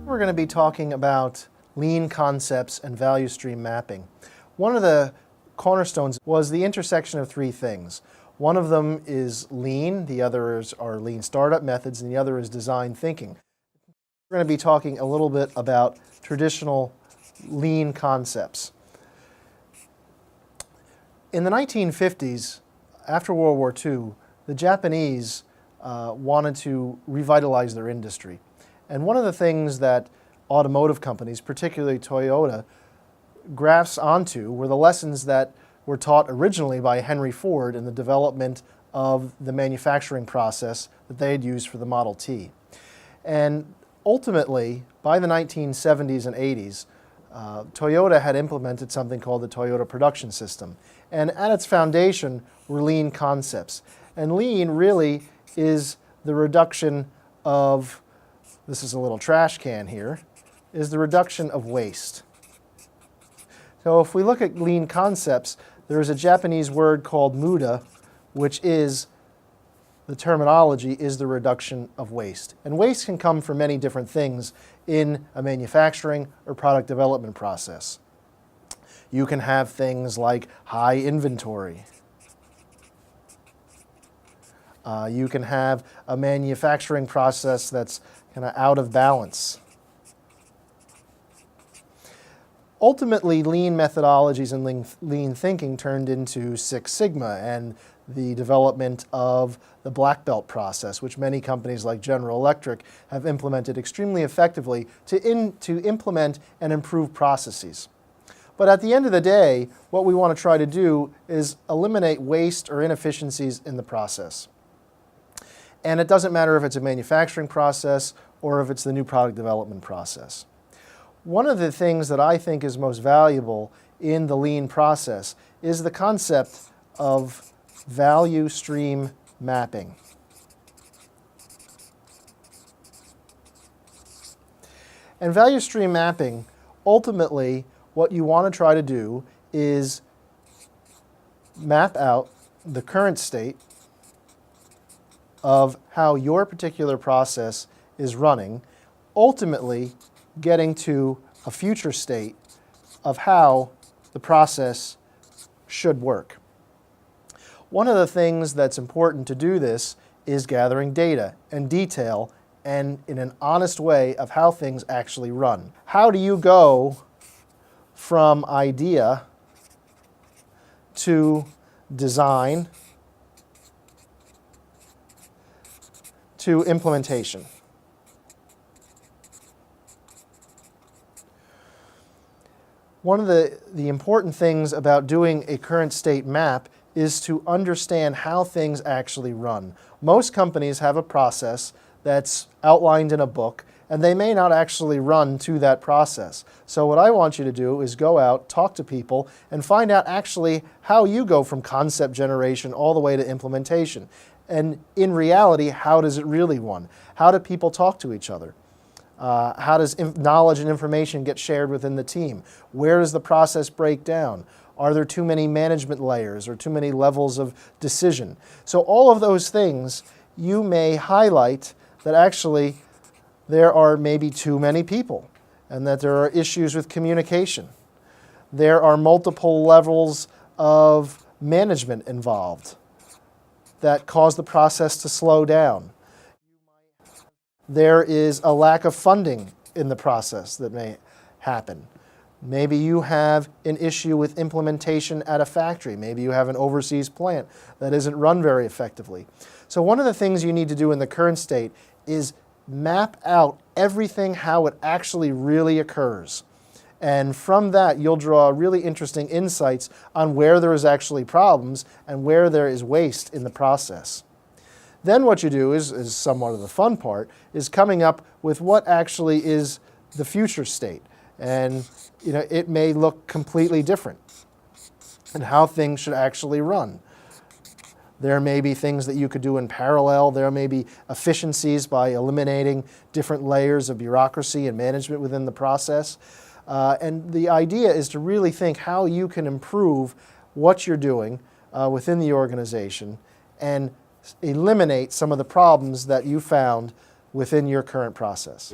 We're going to be talking about lean concepts and value stream mapping. One of the cornerstones was the intersection of three things. One of them is lean, the others are lean startup methods, and the other is design thinking. We're going to be talking a little bit about traditional lean concepts. In the 1950s, after World War II, the Japanese wanted to revitalize their industry. And one of the things that automotive companies, particularly Toyota, grasped onto were the lessons that were taught originally by Henry Ford in the development of the manufacturing process that they had used for the Model T. And ultimately, by the 1970s and 80s, Toyota had implemented something called the Toyota Production System. And at its foundation were lean concepts. And lean really is the reduction of, this is a little trash can here, is the reduction of waste. So if we look at lean concepts, there is a Japanese word called muda, which is, the terminology is the reduction of waste. And waste can come from many different things in a manufacturing or product development process. You can have things like high inventory. You can have a manufacturing process that's kind of out of balance. Ultimately, lean methodologies and lean thinking turned into Six Sigma and the development of the black belt process, which many companies like General Electric have implemented extremely effectively to implement and improve processes. But at the end of the day, what we want to try to do is eliminate waste or inefficiencies in the process. And it doesn't matter if it's a manufacturing process or if it's the new product development process. One of the things that I think is most valuable in the lean process is the concept of value stream mapping. And value stream mapping, ultimately, what you want to try to do is map out the current state of how your particular process is running, ultimately getting to a future state of how the process should work. One of the things that's important to do this is gathering data and detail and in an honest way of how things actually run. How do you go from idea to design to implementation? One of the important things about doing a current state map is to understand how things actually run. Most companies have a process that's outlined in a book, and they may not actually run to that process. So what I want you to do is go out, talk to people, and find out actually how you go from concept generation all the way to implementation. And in reality, how does it really run? How do people talk to each other? How does knowledge and information get shared within the team? Where does the process break down? Are there too many management layers or too many levels of decision? So all of those things you may highlight that actually there are maybe too many people and that there are issues with communication. There are multiple levels of management involved that cause the process to slow down. There is a lack of funding in the process that may happen. Maybe you have an issue with implementation at a factory. Maybe you have an overseas plant that isn't run very effectively. So one of the things you need to do in the current state is map out everything how it actually really occurs. And from that, you'll draw really interesting insights on where there is actually problems and where there is waste in the process. Then what you do is somewhat of the fun part, is coming up with what actually is the future state. And it may look completely different and how things should actually run. There may be things that you could do in parallel. There may be efficiencies by eliminating different layers of bureaucracy and management within the process. And the idea is to really think how you can improve what you're doing within the organization and eliminate some of the problems that you found within your current process.